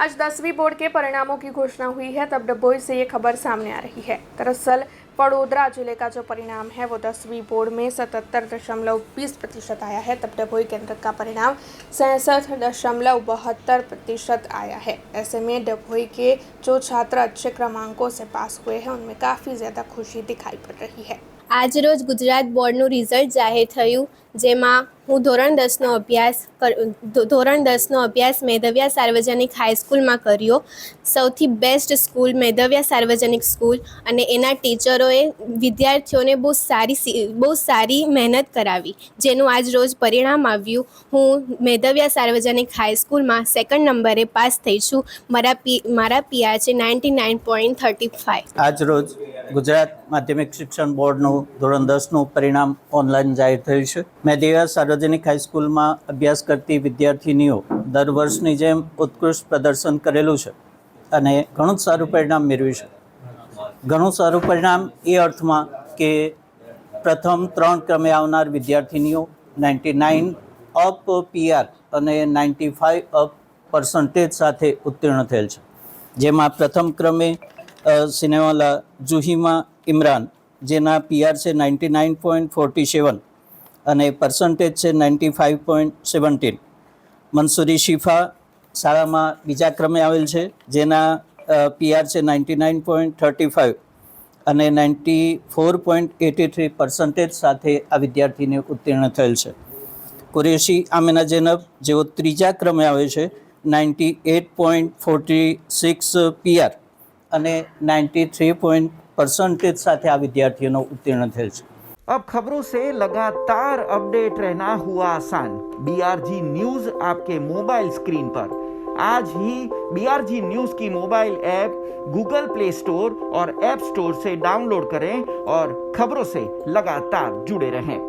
आज 10वीं बोर्ड के परिणामों की घोषणा हुई है, तब डभोई से ये खबर सामने आ रही है। दरअसल वडोदरा जिले का जो परिणाम है वो 10वीं बोर्ड में 77.20% आया है, तब डभोई केंद्र का परिणाम 66.72% आया है। ऐसे में डभोई के जो छात्र अच्छे क्रमांकों से पास हुए हैं उनमें काफ़ी ज़्यादा खुशी दिखाई पड़ रही है। आज रोज गुजरात बोर्डનું રિઝલ્ટ જાહેર થયું, જેમાં હું ધોરણ 10નો અભ્યાસ મેધવ્યા સાર્વજનિક હાઈસ્કૂલમાં કર્યો। સૌથી બેસ્ટ સ્કૂલ મેધવ્યા સાર્વજનિક સ્કૂલ અને એના ટીચરોએ વિદ્યાર્થીઓને બહુ સારી મહેનત કરાવી, જેનું આજ રોજ પરિણામ આવ્યું। હું મેધવ્યા સાર્વજનિક હાઈસ્કૂલમાં સેકન્ડ નંબરે પાસ થઈ છું। મારા પીઆર છે 99.35। આજ રોજ ગુજરાત માધ્યમિક શિક્ષણ બોર્ડનું ધોરણ 10નું પરિણામ ઓનલાઈન જાહેર થયું છે। મેધવ્યા સાર્વજનિક હાઈસ્કૂલમાં અભ્યાસ કરતી વિદ્યાર્થીનીઓ દર વર્ષની જેમ ઉત્કૃષ્ટ પ્રદર્શન કરેલું છે અને ઘણું સારું પરિણામ મેળવ્યું છે। ઘણું સારું પરિણામ એ અર્થમાં કે પ્રથમ 3 ક્રમે આવનાર વિદ્યાર્થીનીઓ 99 અપ પીઆર અને 95 અપ પર્સન્ટેજ સાથે ઉત્તીર્ણ થયેલ છે, જેમાં પ્રથમ ક્રમે સિનેવાલા જુહીમા ઇમરાન, જેના પીઆર છે 99.47 અને પર્સન્ટેજ છે 95.17। મંસૂરી શિફા શાળામાં બીજા ક્રમે આવેલ છે, જેના પીઆર છે 99.35 અને 94.83 પર્સન્ટેજ સાથે આ વિદ્યાર્થીને ઉત્તીર્ણ થયેલ છે। કુરેશી આમિના જૈનબ, જેઓ ત્રીજા ક્રમે આવે છે, 98.46 પીઆર અને 93% સાથે આ વિદ્યાર્થીઓનો ઉત્તીર્ણ થયેલ છે। अब खबरों से लगातार अपडेट रहना हुआ आसान। बीआरजी न्यूज आपके मोबाइल स्क्रीन पर। आज ही बीआरजी न्यूज की mobile app Google play store और ऐप स्टोर से डाउनलोड करें और खबरों से लगातार जुड़े रहें।